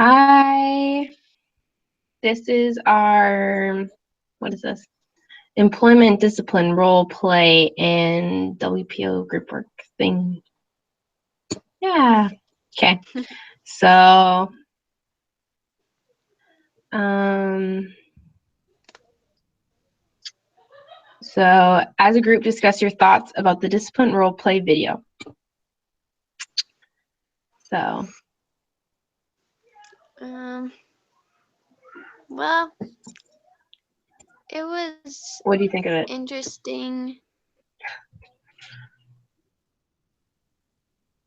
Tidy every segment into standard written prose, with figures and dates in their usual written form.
Hi, this is our, what is this? Employment discipline role play and WPO group work thing. Yeah. Okay. So, um, as a group, discuss your thoughts about the discipline role play video. So, Well, it was what do you think of it? interesting.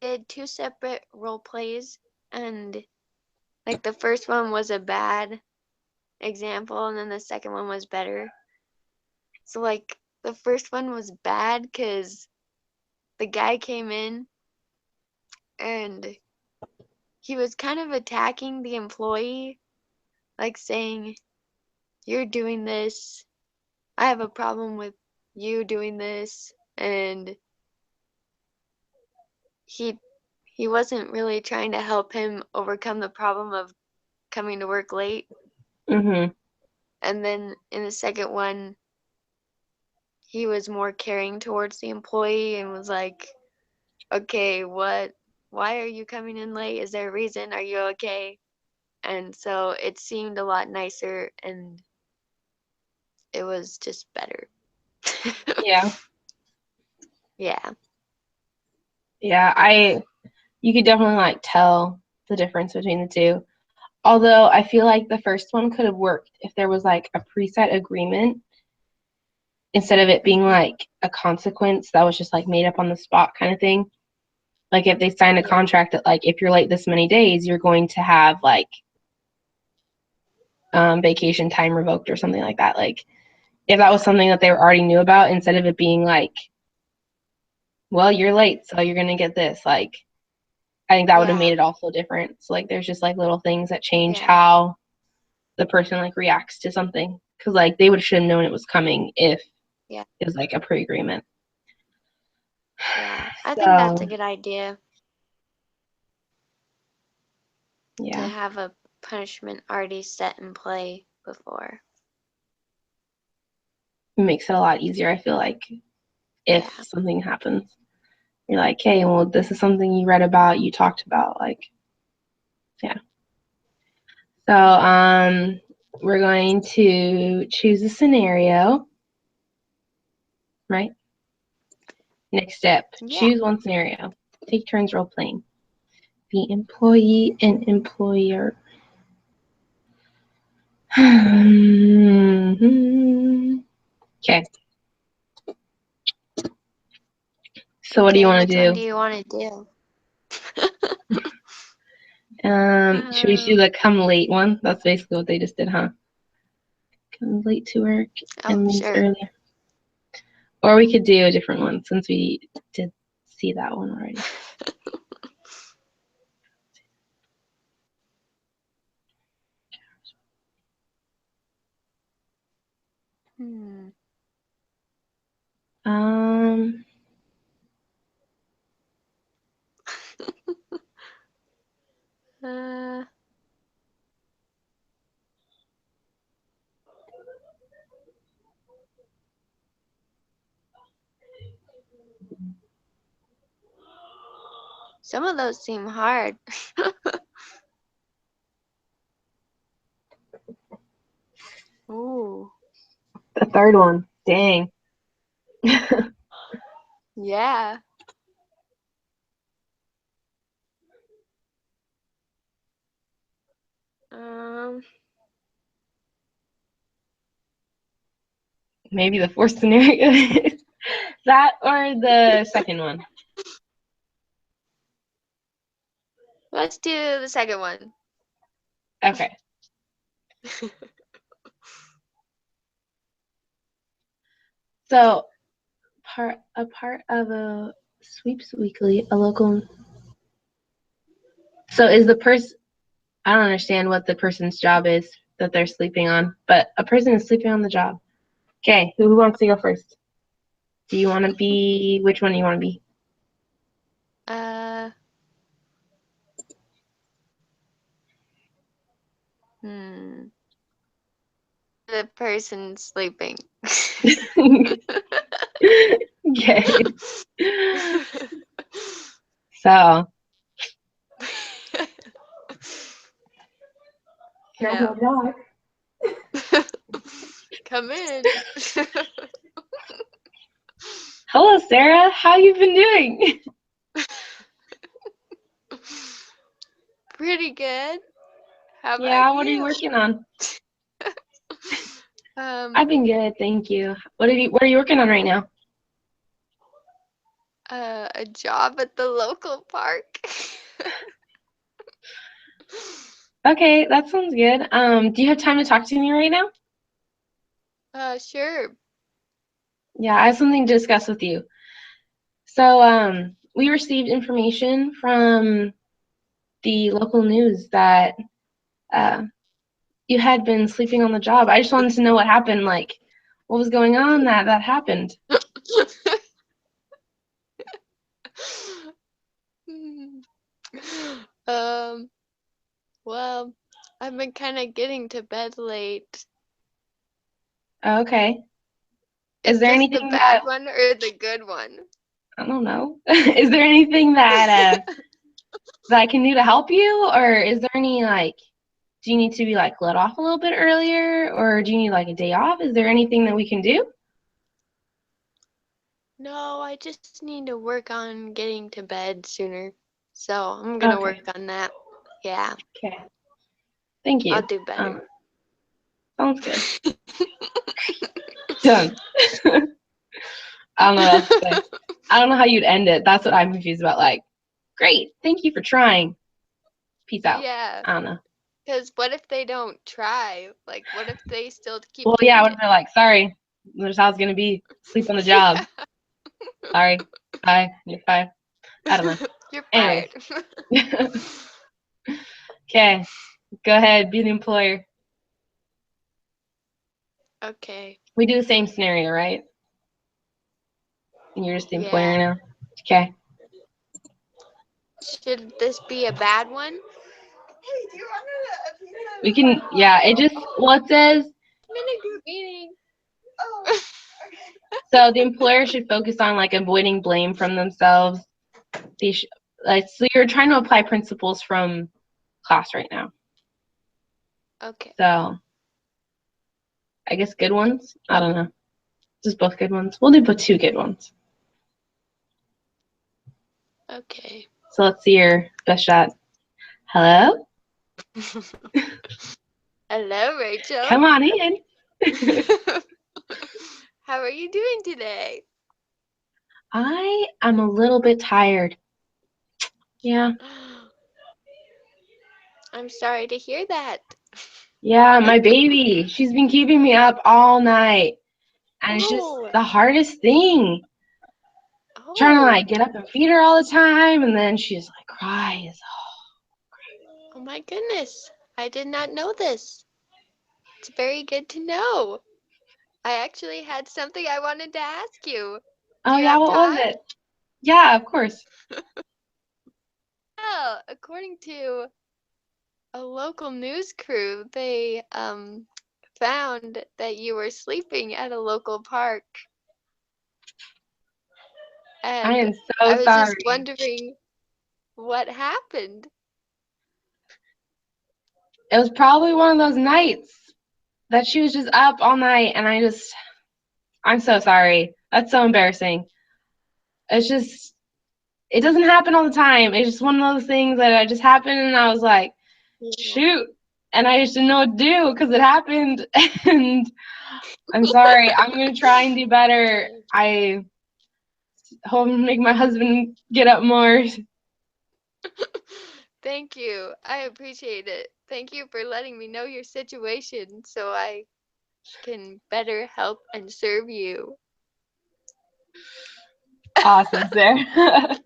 Did two separate role plays, and like the first one was a bad example, and then the second one was better. So like the first one was bad because the guy came in and he was kind of attacking the employee, like saying, "You're doing this. I have a problem with you doing this," and he he wasn't really trying to help him overcome the problem of coming to work late. Mm-hmm. And then in the second one, he was more caring towards the employee and was like, "Okay, why are you coming in late? Is there a reason? Are you okay?" And so it seemed a lot nicer and it was just better. Yeah. Yeah. Yeah, you could definitely like tell the difference between the two. Although I feel like the first one could have worked if there was like a preset agreement instead of it being like a consequence that was just like made up on the spot kind of thing. Like if they signed a Yeah. contract that like if you're late this many days, you're going to have like vacation time revoked or something like that. Like if that was something that they already knew about instead of it being like, well, you're late, so you're gonna get this. Like I think that would have Yeah. made it also different. So like there's just like little things that change Yeah. how the person like reacts to something because like they should have known it was coming if Yeah. it was like a pre-agreement. Yeah. I think that's a So good idea to yeah, have a punishment already set in play before. it makes it a lot easier. I feel like if Yeah. something happens, you're like, hey, well, this is something you read about, you talked about, like, yeah. So we're going to choose a scenario, right? Next step, Yeah. choose one scenario. Take turns role playing. The employee and employer. Okay. So what do you Okay, want which one to do you want to do? do? Should we do the come late one? That's basically what they just did, huh? Comes late to work Oh, and leaves sure. early. Or we could do a different one since we did see that one already. Hmm. Um, Uh, some of those seem hard. Ooh. the third one. Dang. Yeah. Um, Maybe the fourth scenario. That or the second one. let's do the second one. Okay. So a part of a sweeps weekly, a local. So is the person? I don't understand what the person's job is that they're sleeping on, but a person is sleeping on the job. Okay, who wants to go first? Do you want to be? Which one do you want to be? Uh, Hmm. The person sleeping. Okay. So, Yeah. dog. Come in. Hello, Sarah. How you been doing? Pretty good. How about Yeah, what are you you? working on? Um, I've been good, thank you. What are you working on right now? a job at the local park. Okay, that sounds good. Do you have time to talk to me right now? Sure. Yeah, I have something to discuss with you. So, we received information from the local news that uh, you had been sleeping on the job. I just wanted to know what happened, like what was going on that happened. Um, well, I've been kind of getting to bed late. Okay. Is Is there this the anything bad that one or the good one? I don't know? Is there anything that I can do to help you, or is there any like do you need to be like let off a little bit earlier, or do you need like a day off? Is there anything that we can do? No, I just need to work on getting to bed sooner. So I'm gonna Okay. work on that. Yeah, Okay. Thank I'll you. do better. Sounds good. Done. I don't know what else to say. I don't know how you'd end it. That's what I'm confused about. Like, great. Thank you for trying. Peace out. Yeah, I don't know. because what if they don't try? Like, what if they still keep Well, yeah, doing what if it? they're like, sorry, there's how it's gonna be. Sleep on the job. Yeah, Sorry. Bye. You're fine. I don't know. you're Anyways. fired. Okay. Go ahead. Be the employer. Okay, We do the same scenario, right? And you're just the employer yeah. now. Okay. Should this be a bad one? We can, yeah, it just, well, it says, I'm in a group meeting. so the employer should focus on like avoiding blame from themselves. They sh- like, so you're trying to apply principles from class right now. Okay, So I guess good ones. I don't know. Just both good ones. We'll do both two good ones. okay. So let's see your best shot. Hello? Hello, Rachel. Come on in. How are you doing today? I am a little bit tired. Yeah. I'm sorry to hear that. Yeah, my baby. She's been keeping me up all night. And it's just Oh, the hardest thing. Trying to oh, like get up and feed her all the time, and then she's like cries. oh my goodness. I did not know this. It's very good to know. I actually had something I wanted to ask you. Do Oh you yeah, have what was time? it? Yeah, of course. Well, according to a local news crew, they found that you were sleeping at a local park, I and am so I was just sorry. wondering what happened. It was probably one of those nights that she was just up all night, and I'm so sorry. That's so embarrassing. It's just, it doesn't happen all the time. It's just one of those things that just happened, and I was like, Yeah. shoot. And I just didn't know what to do because it happened. And I'm sorry. I'm going to try and do better. I hope to make my husband get up more. Thank you. I appreciate it. Thank you for letting me know your situation so I can better help and serve you. Awesome, Sarah.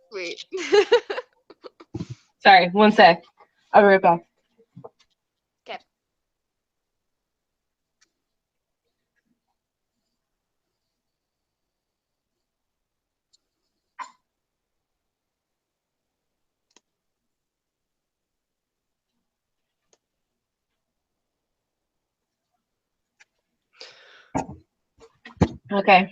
Sweet. Sorry, one sec. I'll be right back. Okay. Okay.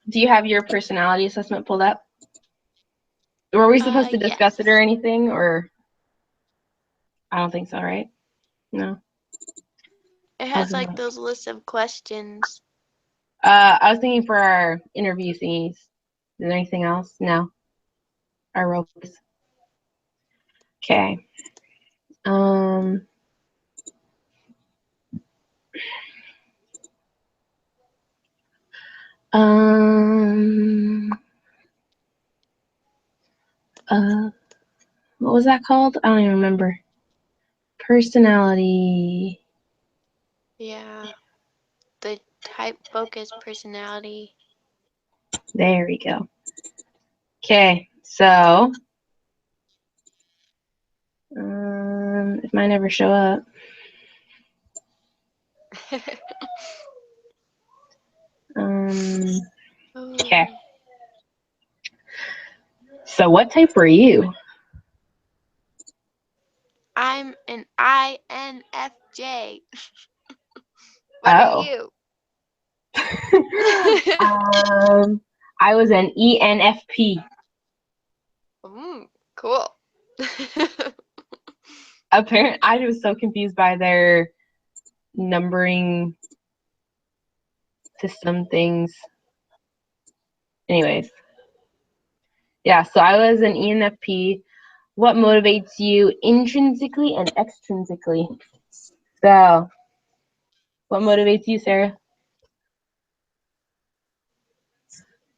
Do you have your personality assessment pulled up? Were we supposed to discuss it or Yes. anything? Or I don't think so, right? No. It I was has gonna like look. those lists of questions. I was thinking for our interview thingies. Is there anything else? No. Our role plays. Okay. Um. Um. Uh. What was that called? I don't even remember. Personality. Yeah. The type focused personality. There we go. Okay. So. If mine never show up. Um. Okay. Oh, So what type were you? I'm an INFJ. What are Oh. you? I was an ENFP. Cool. Apparently, I was so confused by their numbering system things. Anyways, yeah, so I was an ENFP. What motivates you intrinsically and extrinsically? So, what motivates you, Sarah?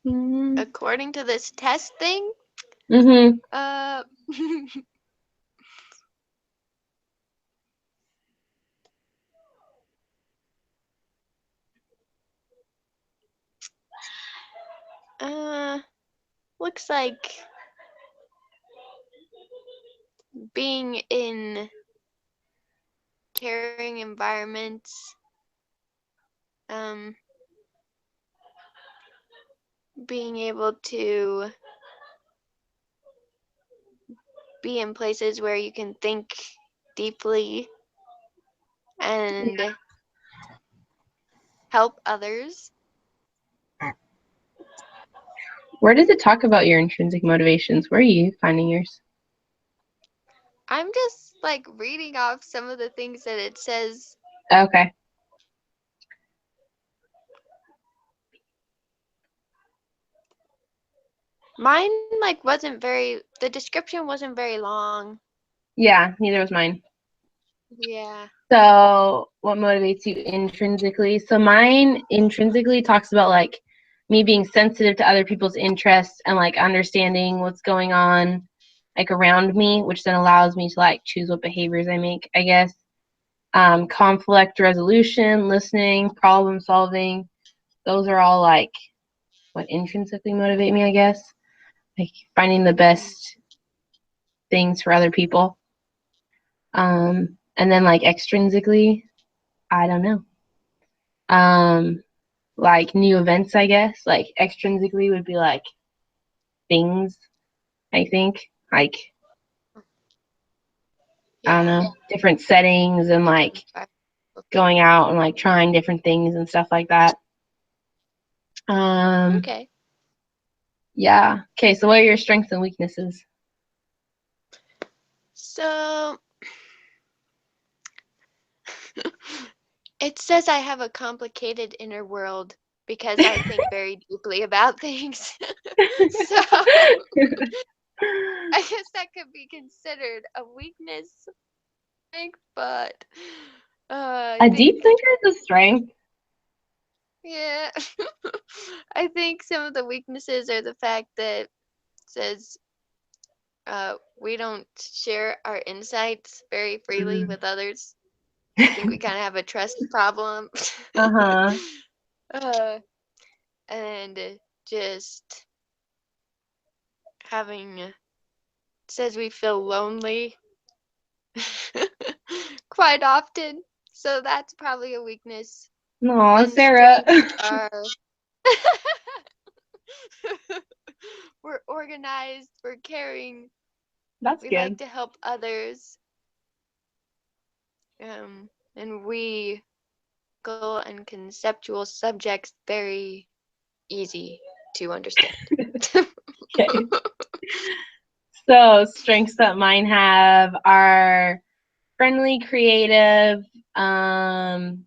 Mm-hmm. According to this test thing, Mm-hmm. uh, uh, looks like being in caring environments, um, being able to be in places where you can think deeply and help others. Where does it talk about your intrinsic motivations? Where are you finding yours? I'm just like reading off some of the things that it says. Okay. Mine like wasn't very the description wasn't very long. Yeah, neither was mine. Yeah. So, what motivates you intrinsically? So, mine intrinsically talks about like me being sensitive to other people's interests and like understanding what's going on like around me, which then allows me to like choose what behaviors I make, I guess. Conflict resolution, listening, problem solving. Those are all like what intrinsically motivate me, I guess. Like finding the Mm. best things for other people. And then like extrinsically, I don't know. Um, like new events, I guess. Like extrinsically would be like things, I think. Like, I don't Yeah. know, different settings and like going Things. out and like trying different things and stuff like that. Um, Okay. yeah. Okay, so what are your strengths and weaknesses? So it says I have a complicated inner world because I think very deeply about things. So I guess that could be considered a weakness, but I A think deep thinker is a strength. yeah. I think some of the weaknesses are the fact that it says we don't share our insights very freely Mm. with others. I think we kind of have a trust problem. Uh-huh. uh, and just having says we feel lonely quite often. So that's probably a weakness. Aw, And Sarah. strengths are we're organized, we're caring, That's we like good. to help others. And we go and conceptual subjects very easy to understand. Okay. So strengths that mine have are friendly, creative, um,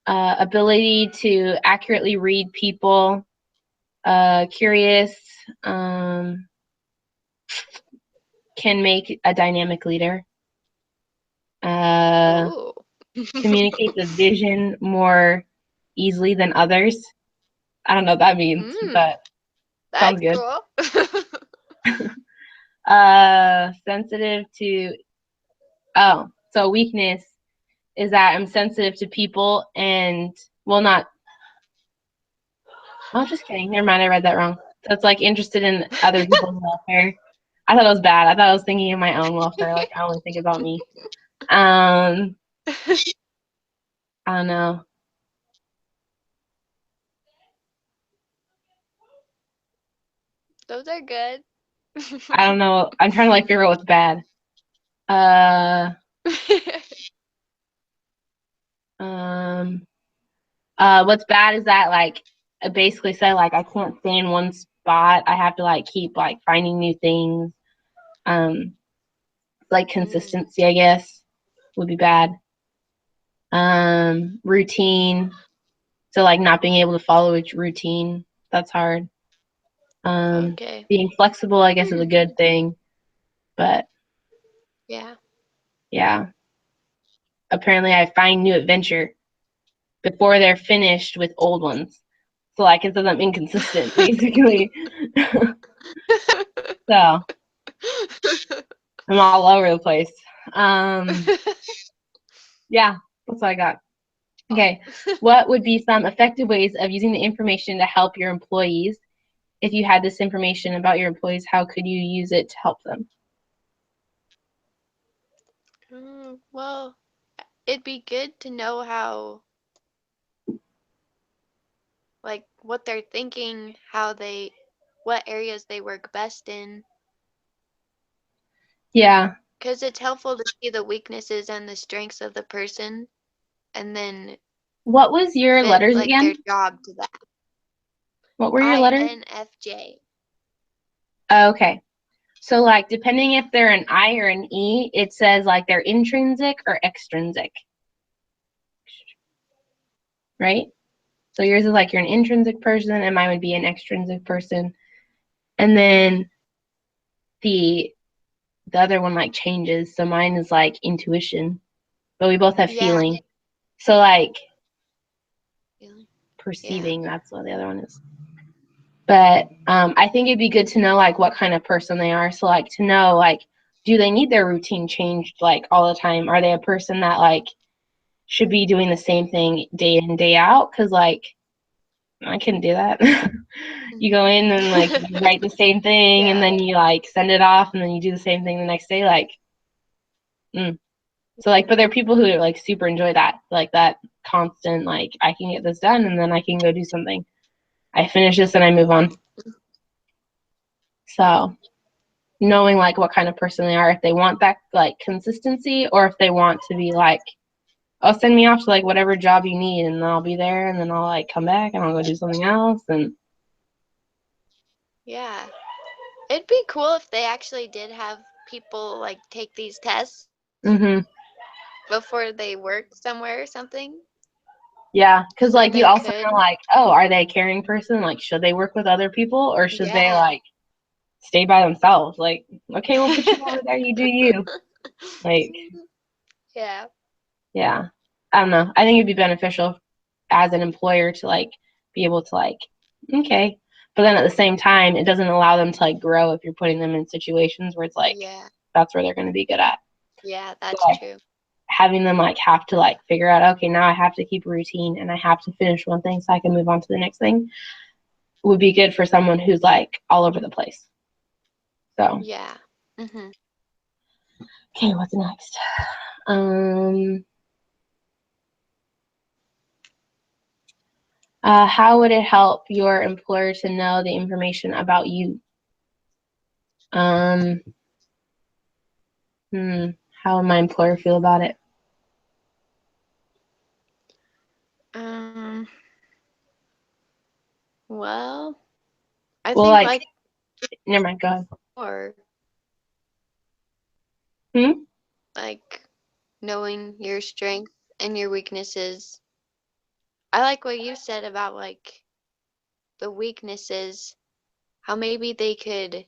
ability to accurately read people, curious, um, can make a dynamic leader, uh, Oh. communicates a vision more easily than others. I don't know what that means, Mm, but sounds that's good. cool. Sensitive to, oh, so weakness is that I'm sensitive to people and, well, not, oh, just kidding. Never mind, I read that wrong. So it's like interested in other people's welfare. I thought it was bad. I thought I was thinking of my own welfare. Like I only think about me. Um, I don't know. Those are good. I don't know. I'm trying to like figure out what's bad. Uh, um, what's bad is that like I basically said like I can't stay in one spot. I have to like keep like finding new things. Um, like Mm, consistency, I guess, would be bad. Routine. So like not being able to follow a routine, that's hard. okay. Being flexible, I guess, is a good thing, but Yeah. yeah. Apparently, I find new adventure before they're finished with old ones. So like it says I'm inconsistent, basically. So I'm all over the place. Um, yeah, that's what I got. Okay, what would be some effective ways of using the information to help your employees? If you had this information about your employees, how could you use it to help them? Well, it'd be good to know how, like, what they're thinking, what areas they work best in, Yeah. because it's helpful to see the weaknesses and the strengths of the person and then What was your fit, letters like, their again? job to that. What were your letters? INFJ. Okay. So like depending if they're an I or an E, it says like they're intrinsic or extrinsic, right? So yours is like you're an intrinsic person and mine would be an extrinsic person. And then the the other one like changes. So mine is like intuition, but we both have Yeah. feeling. So like Yeah. perceiving, that's what the other one is. But I think it'd be good to know like what kind of person they are. So like to know like do they need their routine changed like all the time? Are they a person that like should be doing the same thing day in day out? Because like I couldn't do that. You go in and like you write the same thing and Yeah. then you like send it off and then you do the same thing the next day. Like, mm. So like, but there are people who like super enjoy that, like that constant like I can get this done and then I can go do something. I finish this and I move on. So knowing like what kind of person they are, if they want that like consistency or if they want to be like, oh, send me off to like whatever job you need and I'll be there and then I'll like come back and I'll go do something else and Yeah. It'd be cool if they actually did have people like take these tests mm-hmm. before they work somewhere or something. Yeah, because So like you they also could. know like, oh, are they a caring person? Like, should they work with other people or should they Yeah. like stay by themselves? Like, okay, we'll put you over there, you do you. Like, Yeah. yeah. I don't know. I think it'd be beneficial as an employer to like be able to like, okay. But then at the same time, it doesn't allow them to like grow if you're putting them in situations where it's like Yeah. that's where they're gonna be good at. Yeah, So that's like true. having them like have to like figure out, okay, now I have to keep a routine and I have to finish one thing so I can move on to the next thing would be good for someone who's like all over the place. So, Yeah. Mhm. okay, what's next? Um, how would it help your employer to know the information about you? Um, how would my employer feel about it? Um, well, I Well, think like, like never mind, go ahead. more Hmm? like knowing your strengths and your weaknesses. I like what you said about like the weaknesses, how maybe they could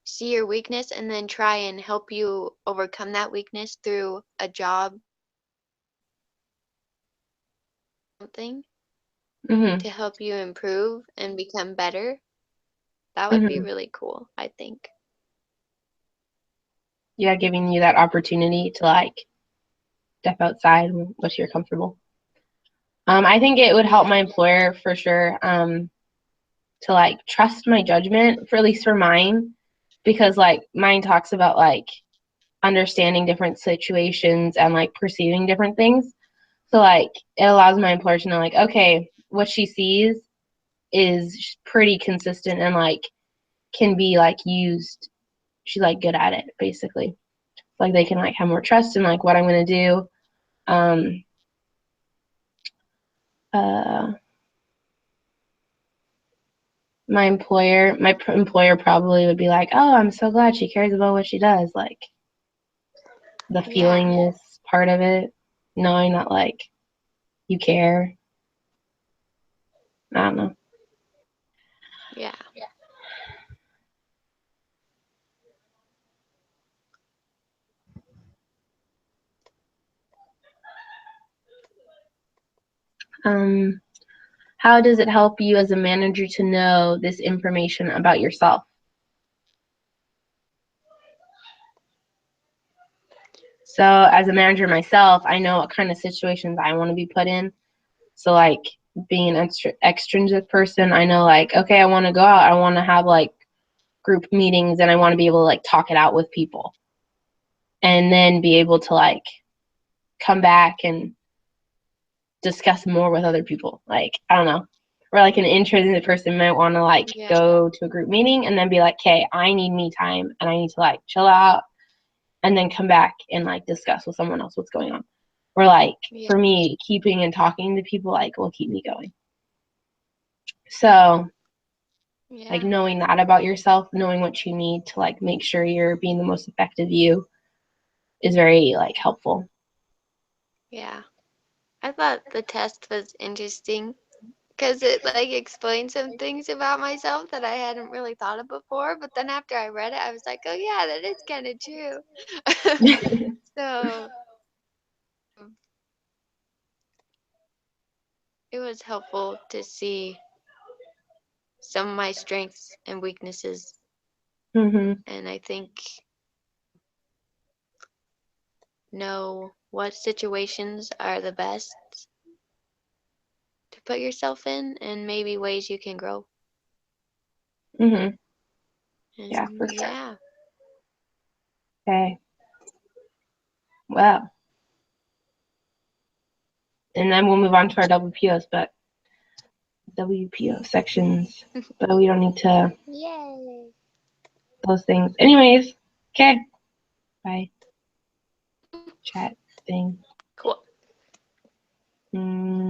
see your weakness and then try and help you overcome that weakness through a job, something Mm-hmm. to help you improve and become better. That would be Mm-hmm. really cool, I think. Yeah, giving you that opportunity to like step outside what you're comfortable. I think it would help Yeah. my employer for sure. To like trust my judgment for at least for mine, because like mine talks about like understanding different situations and like perceiving different things. So like it allows my employer to know like, okay, what she sees is pretty consistent and like can be like used. She's like good at it basically. Like they can like have more trust in like what I'm gonna do. Um uh my employer probably would be like, oh, I'm so glad she cares about what she does, like the Yeah. feelingness part of it, knowing that like you care. I don't know. Yeah. um how does it help you as a manager to know this information about yourself? So as a manager myself, I know what kind of situations I want to be put in. So like being an extrinsic person, I know like, okay, I want to go out, I want to have like group meetings and I want to be able to like talk it out with people and then be able to like come back and discuss more with other people. Like, I don't know. Or like an intrinsic person might want to like Yeah. go to a group meeting and then be like, okay, I need me time and I need to like chill out and then come back and like discuss with someone else what's going on. Or like Yeah. for me, keeping and talking to people like will keep me going. So like Yeah. knowing that about yourself, knowing what you need to like make sure you're being the most effective you is very like helpful. Yeah. I thought the test was interesting because it like explained some things about myself that I hadn't really thought of before. But then after I read it, I was like, oh yeah, that is kind of true. So it was helpful to see some of my strengths and weaknesses. Mhm. And I think know what situations are the best to put yourself in and maybe ways you can grow. Mhm. Yeah, And for sure. yeah, Okay. Well, and then we'll move on to our WPOs, but WPO sections. But we don't need to yay. those things. Anyways, okay. Bye. Chat thing. Cool. Mm.